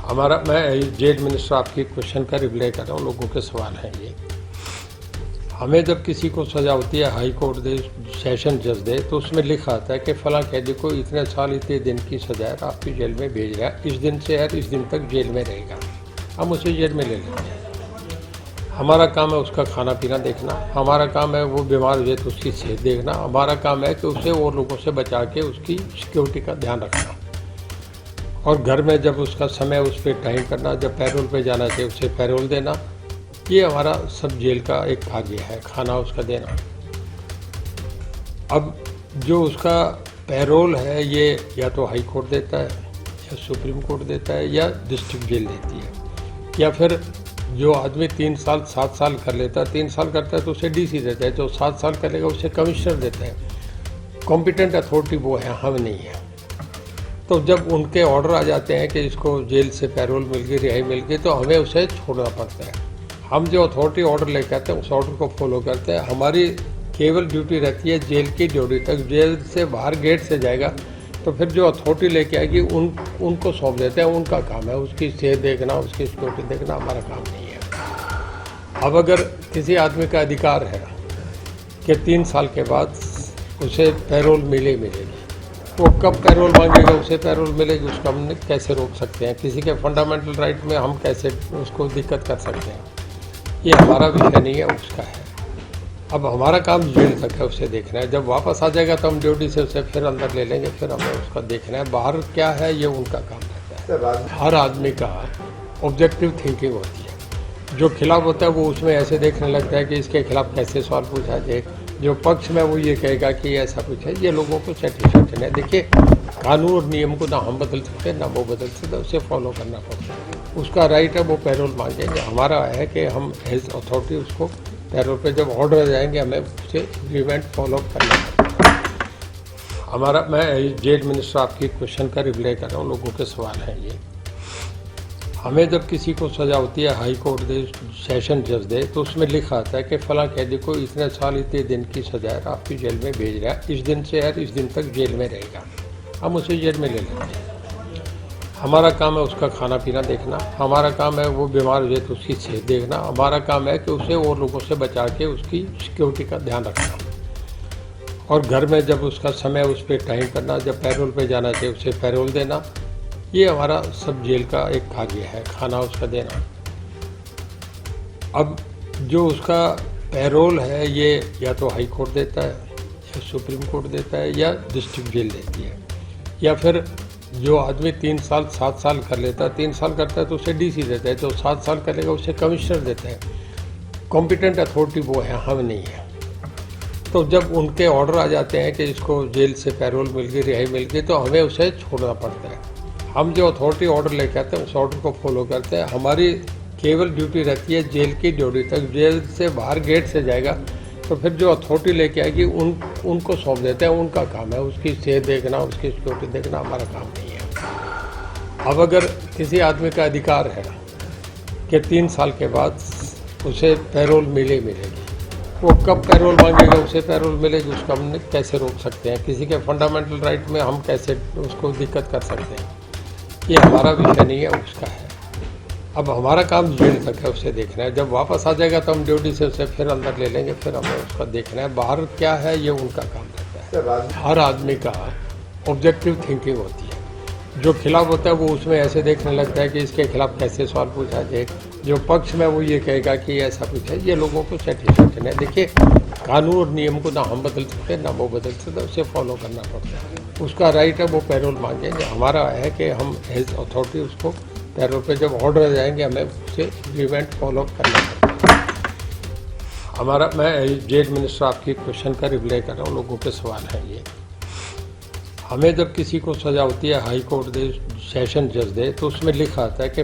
मैं jail minister आपकी question का रिप्लाई कर रहा हूँ। लोगों के सवाल हैं ये। हमें जब किसी को सजा होती है, हाई कोर्ट दे, सेशन जज दे, तो उसमें लिखा आता है कि फ़लाँ कैदी को इतने साल इतने दिन की सजा है, आपकी जेल में भेज रहा है, इस दिन से है इस दिन तक जेल में रहेगा। हम उसे जेल में ले लेते हैं। हमारा काम है उसका खाना पीना देखना, हमारा काम है वो बीमार हो जाए तो उसकी सेहत देखना, हमारा काम है कि उसे और लोगों से बचा के उसकी सिक्योरिटी का ध्यान रखना, और घर में जब उसका समय उस पर टाइम करना, जब पैरोल पे जाना चाहिए उसे पैरोल देना। ये हमारा सब जेल का एक भाग्य है, खाना उसका देना। अब जो उसका पैरोल है ये या तो हाई कोर्ट देता है, या सुप्रीम कोर्ट देता है, या डिस्ट्रिक्ट जेल देती है, या फिर जो आदमी 3 साल 7 साल कर लेता है, 3 साल करता है तो उसे डीसी देता है, जो 7 साल करेगा उसे कमिश्नर देता है। कॉम्पिटेंट अथॉरिटी वो है, हम नहीं है। तो जब उनके ऑर्डर आ जाते हैं कि इसको जेल से पैरोल मिल गई, रिहाई मिल गई, तो हमें उसे छोड़ना पड़ता है। हम जो अथॉरिटी ऑर्डर लेकर आते हैं उस ऑर्डर को फॉलो करते हैं। हमारी केवल ड्यूटी रहती है जेल की ड्यूटी तक। जेल से बाहर गेट से जाएगा तो फिर जो अथॉरिटी लेके आएगी उनको सौंप देते हैं, उनका काम है उसकी सेहत देखना, उसकी सिक्योरिटी देखना, हमारा काम नहीं है। अब अगर किसी आदमी का अधिकार है कि 3 साल के बाद उसे पैरोल मिलेगी, वो कब पैरोल मांगेगा उसे पैरोल मिलेगी, उसको हम कैसे रोक सकते हैं? किसी के फंडामेंटल राइट में हम कैसे उसको दिक्कत कर सकते हैं? ये हमारा विषय नहीं है, उसका है। अब हमारा काम जेल तक है, उसे देखना है। जब वापस आ जाएगा तो हम ड्यूटी से उसे फिर अंदर ले लेंगे, फिर हमें उसका देखना है। बाहर क्या है ये उनका काम रहता है। हर आदमी का ऑब्जेक्टिव थिंकिंग होती है। जो खिलाफ होता है वो उसमें ऐसे देखने लगता है कि इसके खिलाफ कैसे सवाल पूछा जाए। जो पक्ष में वो ये कहेगा कि ऐसा कुछ है। ये लोगों को सेटिस्फेक्शन है। देखिए, कानून और नियम को ना हम बदल सकते ना वो बदल सकते, उसे फॉलो करना पड़ता है। उसका राइट है वो पैरोल मांगेंगे। हमारा है कि हम एज अथॉरिटी उसको पैरोल पे जब ऑर्डर आ जाएंगे हमें उसे एग्रीमेंट फॉलो करना पड़ता है। मैं जेल मिनिस्टर आपकी क्वेश्चन का रिप्लाई कर रहा हूँ। लोगों के सवाल हैं ये। हमें जब किसी को सजा होती है, हाई कोर्ट दे, सेशन जज दे, तो उसमें लिखा आता है कि फ़लाँ कैदी को इतने साल इतने दिन की सजा है, आपकी जेल में भेज रहा है, इस दिन से है इस दिन तक जेल में रहेगा। हम उसे जेल में ले लेते हैं। हमारा काम है उसका खाना पीना देखना, हमारा काम है वो बीमार हो जाए तो उसकी सेहत देखना, हमारा काम है कि उसे और लोगों से बचा के उसकी सिक्योरिटी का ध्यान रखना, और घर में जब उसका समय उस पर टाइम करना, जब पैरोल पे जाना चाहिए उसे पैरोल देना। ये हमारा सब जेल का एक भाग्य है, खाना उसका देना। अब जो उसका पैरोल है ये या तो हाई कोर्ट देता है, या सुप्रीम कोर्ट देता है, या डिस्ट्रिक्ट जेल देती है, या फिर जो आदमी 3 साल 7 साल कर लेता है, 3 साल करता है तो उसे डीसी देता है, जो 7 साल करेगा उसे कमिश्नर देता है। कॉम्पिटेंट अथॉरिटी वो है, हम नहीं है। तो जब उनके ऑर्डर आ जाते हैं कि इसको जेल से पैरोल मिल गई, रिहाई मिल गई, तो हमें उसे छोड़ना पड़ता है। हम जो अथॉरिटी ऑर्डर लेके आते हैं उस ऑर्डर को फॉलो करते हैं। हमारी केवल ड्यूटी रहती है जेल की ड्यूटी तक। जेल से बाहर गेट से जाएगा तो फिर जो अथॉरिटी लेके आएगी उनको सौंप देते हैं, उनका काम है उसकी सेहत देखना, उसकी सिक्योरिटी देखना, हमारा काम नहीं है। अब अगर किसी आदमी का अधिकार है कि 3 साल के बाद उसे पैरोल मिलेगी, वो कब पैरोल मांगेगा उसे पैरोल मिलेगी, उसको हम कैसे रोक सकते हैं? किसी के फंडामेंटल राइट में हम कैसे उसको दिक्कत कर सकते हैं? ये हमारा विषय नहीं है, उसका है। अब हमारा काम जेल तक है, उसे देखना है। जब वापस आ जाएगा तो हम ड्यूटी से उसे फिर अंदर ले लेंगे, फिर हमें उसका देखना है। बाहर क्या है ये उनका काम रहता है। हर आदमी का ऑब्जेक्टिव थिंकिंग होती है। जो खिलाफ होता है वो उसमें ऐसे देखने लगता है कि इसके खिलाफ कैसे सवाल पूछा जाए। जो पक्ष में वो ये कहेगा कि ऐसा कुछ है। ये लोगों को सेटिस्फेक्शन है। देखिए, कानून और नियम को ना हम बदल सकते ना वो बदल सकते, उसे फॉलो करना पड़ता है। उसका राइट है वो पैरोल मांगेंगे। हमारा है कि हम एज अथॉरिटी उसको पैरोल पे जब ऑर्डर आ जाएंगे हमें उसे एग्रीमेंट फॉलो करना पड़ता है। मैं जेल मिनिस्टर आपकी क्वेश्चन का रिप्लाई कर रहा हूँ। लोगों के सवाल हैं ये। हमें जब किसी को सजा होती है, हाई कोर्ट दे, सेशन जज दे, तो उसमें लिखा आता है कि